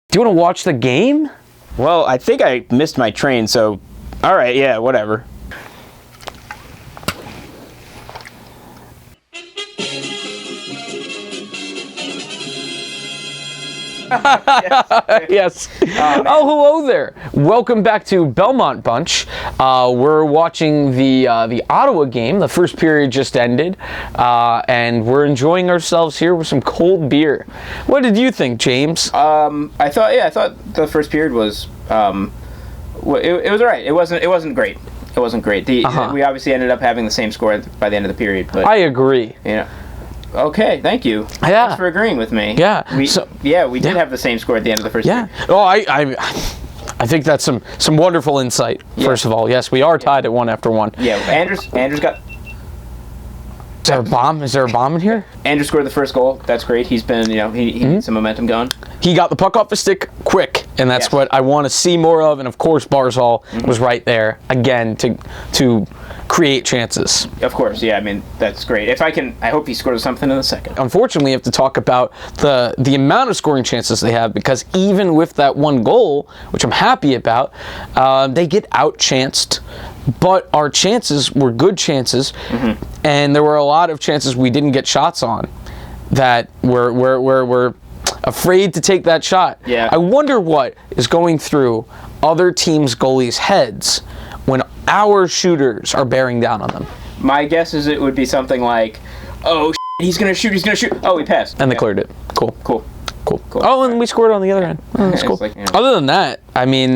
Do you want to watch the game? Well, I think I missed my train, so all right, yeah, whatever. Yes. Oh, hello there. Welcome back to Belmont Bunch. We're watching the Ottawa game. The first period just ended, and we're enjoying ourselves here with some cold beer. What did you think, James? I thought the first period was it was all right. It wasn't great. It wasn't great. We obviously ended up having the same score by the end of the period. But I agree. Yeah. Okay, thank you. Yeah. Thanks for agreeing with me. Yeah. We did have the same score at the end of the first period. Oh, I think that's some wonderful insight. First of all, yes, we are tied at 1 after 1. Yeah, Andrew's got. Is there a bomb? Is there a bomb in here? Andrew scored the first goal. That's great. He's been, he needs some momentum going. He got the puck off the stick quick, and that's what I want to see more of. And of course, Barzal was right there again to create chances. Of course, yeah. I mean, that's great. I hope he scores something in the second. Unfortunately, we have to talk about the amount of scoring chances they have, because even with that one goal, which I'm happy about, they get outchanced. But our chances were good chances, and there were a lot of chances we didn't get shots on that we're afraid to take that shot. Yeah. I wonder what is going through other teams' goalies' heads when our shooters are bearing down on them. My guess is it would be something like, oh, he's going to shoot. Oh, he passed. And they cleared it. Cool. Cool. Oh, and we scored on the other end. Oh, that's cool. Like, Other than that, I mean,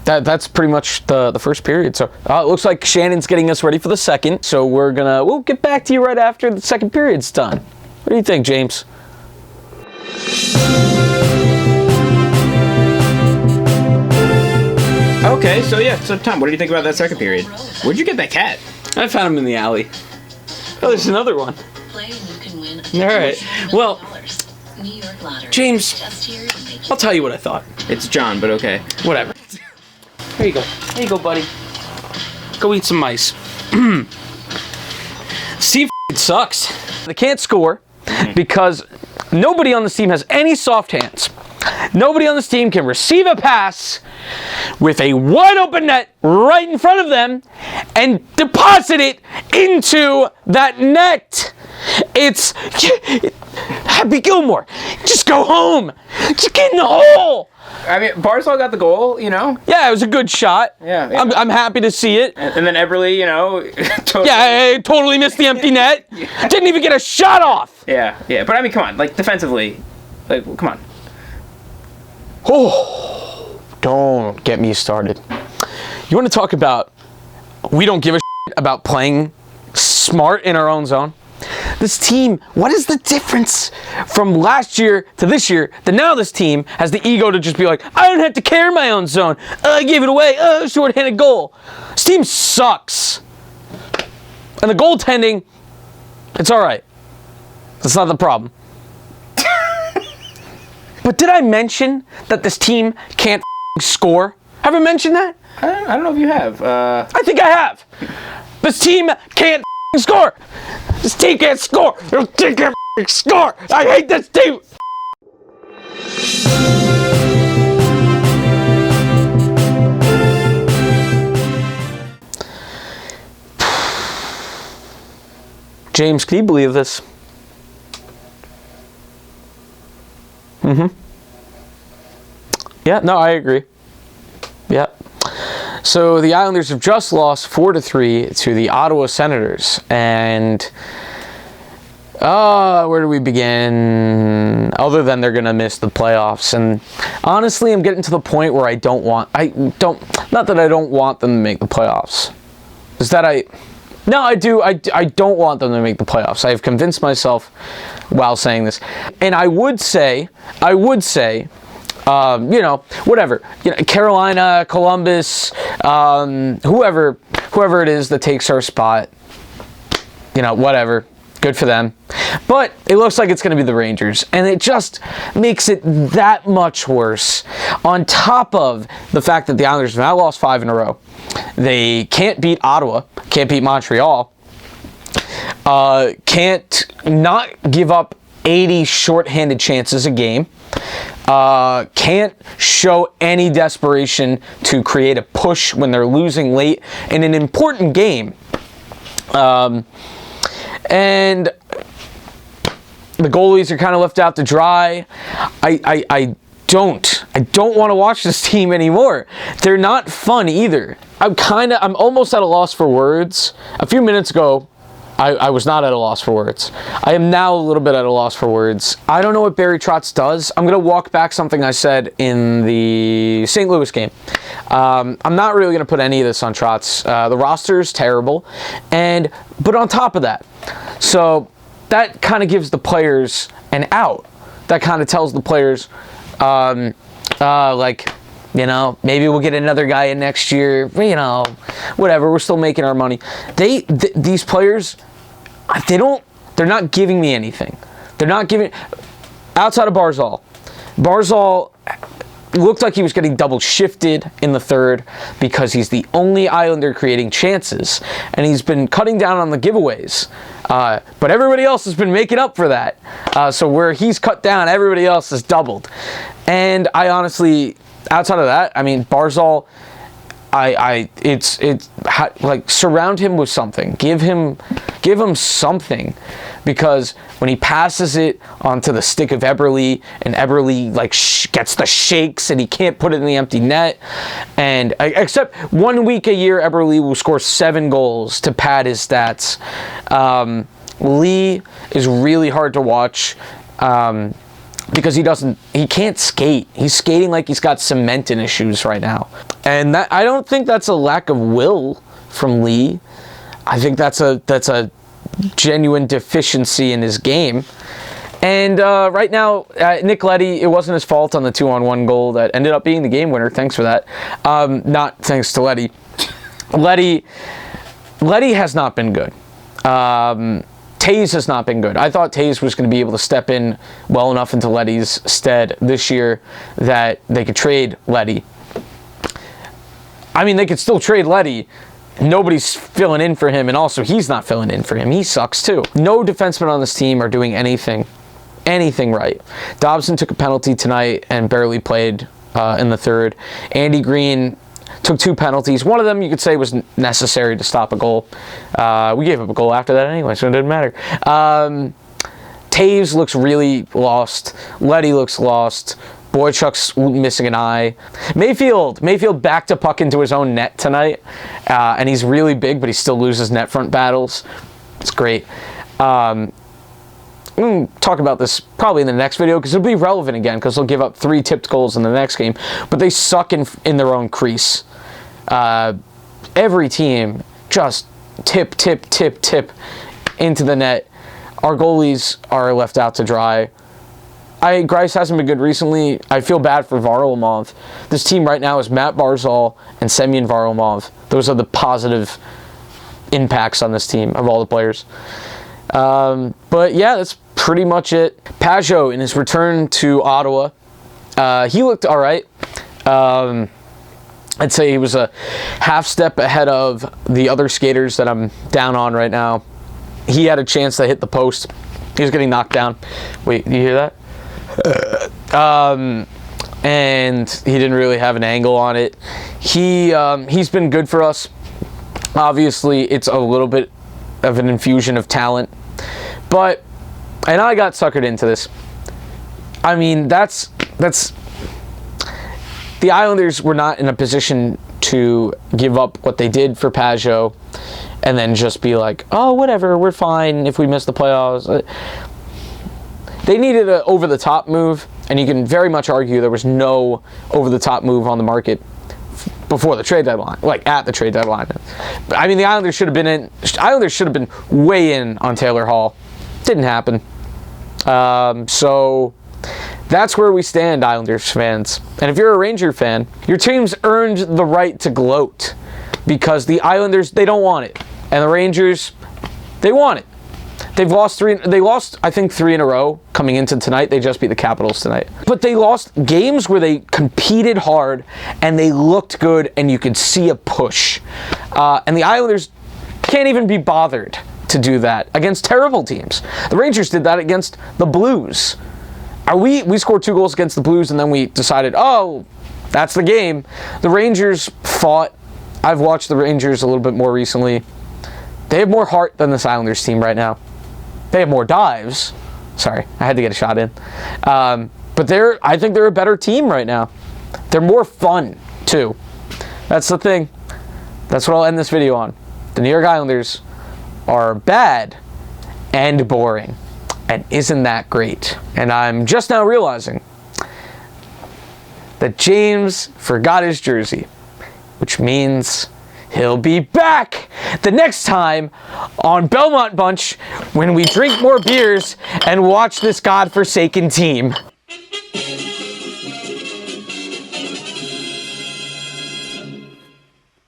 that's pretty much the first period. So it looks like Shannon's getting us ready for the second. So we'll get back to you right after the second period's done. What do you think, James? Okay, so Tom, what do you think about that second period? Where'd you get that cat? I found him in the alley. Oh, there's another one. All right. Well, James, I'll tell you what I thought. It's John, but okay. Whatever. Here you go. There you go, buddy. Go eat some mice. Steve sucks. They can't score because nobody on this team has any soft hands. Nobody on this team can receive a pass with a wide open net right in front of them and deposit it into that net. It's Happy Gilmore. Just go home. Just get in the hole. I mean, Barzal got the goal, Yeah, it was a good shot. Yeah. I'm happy to see it. And then Eberle, totally. Yeah, I totally missed the empty net. Didn't even get a shot off. Yeah. But I mean, come on. Like, defensively, come on. Oh, don't get me started. You want to talk about we don't give a shit about playing smart in our own zone? This team, what is the difference from last year to this year that now this team has the ego to just be like, I don't have to care in my own zone. I gave it away. Short-handed goal. This team sucks. And the goaltending, it's all right. That's not the problem. But did I mention that this team can't score? Have I mentioned that? I don't know if you have. I think I have. This team can't score. This team can't score. This team can't score. I hate this team. James, can you believe this? Yeah, no, I agree. Yeah. So the Islanders have just lost 4-3 to the Ottawa Senators, and where do we begin? Other than they're gonna miss the playoffs, and honestly, I'm getting to the point where not that I don't want them to make the playoffs. No, I do. I don't want them to make the playoffs. I have convinced myself while saying this, and I would say. Whatever. Carolina, Columbus, whoever it is that takes our spot, whatever. Good for them. But it looks like it's going to be the Rangers, and it just makes it that much worse. On top of the fact that the Islanders have now lost 5 in a row. They can't beat Ottawa, can't beat Montreal, can't not give up 80 shorthanded chances a game. Can't show any desperation to create a push when they're losing late in an important game. And the goalies are kind of left out to dry. I don't want to watch this team anymore. They're not fun either. I'm almost at a loss for words. A few minutes ago, I was not at a loss for words. I am now a little bit at a loss for words. I don't know what Barry Trotz does. I'm going to walk back something I said in the St. Louis game. I'm not really going to put any of this on Trotz. The roster is terrible. But on top of that, so that kind of gives the players an out. That kind of tells the players, maybe we'll get another guy in next year, whatever, we're still making our money. These players, they're not giving me anything. They're not giving, outside of Barzal. Barzal looked like he was getting double shifted in the third because he's the only Islander creating chances, and he's been cutting down on the giveaways. But everybody else has been making up for that. So where he's cut down, everybody else has doubled. And I honestly, outside of that, I mean, Barzal, surround him with something. Give him something, because when he passes it onto the stick of Eberle, and Eberle gets the shakes and he can't put it in the empty net, and except 1 week a year Eberle will score 7 goals to pad his stats. Lee is really hard to watch. Because he can't skate. He's skating like he's got cement in his shoes right now. And I don't think that's a lack of will from Lee. I think that's a genuine deficiency in his game. And right now, Nick Leddy, it wasn't his fault on the 2-on-1 goal that ended up being the game winner. Thanks for that. Not thanks to Leddy. Leddy has not been good. Taze has not been good. I thought Taze was going to be able to step in well enough into Leddy's stead this year that they could trade Leddy. I mean, they could still trade Leddy. Nobody's filling in for him, and also he's not filling in for him. He sucks too. No defensemen on this team are doing anything right. Dobson took a penalty tonight and barely played in the third. Andy Green took 2 penalties. One of them you could say was necessary to stop a goal. We gave up a goal after that anyway, so it didn't matter. Taves looks really lost. Leddy looks lost. Boychuk's missing an eye. Mayfield backed a puck into his own net tonight, and he's really big, but he still loses net front battles. It's great. I'm going to talk about this probably in the next video because it'll be relevant again because they'll give up 3 tipped goals in the next game, but they suck in their own crease. Every team just tip into the net. Our goalies are left out to dry. Grice hasn't been good recently. I feel bad for Varlamov. This team right now is Matt Barzal and Semyon Varlamov. Those are the positive impacts on this team of all the players. But yeah, that's pretty much it. Pajot, in his return to Ottawa, he looked all right. I'd say he was a half step ahead of the other skaters that I'm down on right now. He had a chance to hit the post. He was getting knocked down. Wait, you hear that? And he didn't really have an angle on it. He's been good for us. Obviously, it's a little bit of an infusion of talent. But, and I got suckered into this. I mean, that's the Islanders were not in a position to give up what they did for Pajot and then just be like, oh, whatever, we're fine if we miss the playoffs. They needed an over-the-top move, and you can very much argue there was no over-the-top move on the market before the trade deadline, like at the trade deadline. But, I mean, the Islanders should have been way in on Taylor Hall. Didn't happen. So that's where we stand, Islanders fans. And if you're a Ranger fan, your team's earned the right to gloat because the Islanders, they don't want it. And the Rangers, they want it. They lost, I think, 3 in a row coming into tonight. They just beat the Capitals tonight. But they lost games where they competed hard and they looked good and you could see a push. And the Islanders can't even be bothered to do that against terrible teams. The Rangers did that against the Blues. We scored 2 goals against the Blues, and then we decided, oh, that's the game. The Rangers fought. I've watched the Rangers a little bit more recently. They have more heart than this Islanders team right now. They have more dives. Sorry, I had to get a shot in. But I think they're a better team right now. They're more fun, too. That's the thing. That's what I'll end this video on. The New York Islanders are bad and boring. And isn't that great? And I'm just now realizing that James forgot his jersey, which means he'll be back the next time on Belmont Bunch when we drink more beers and watch this godforsaken team.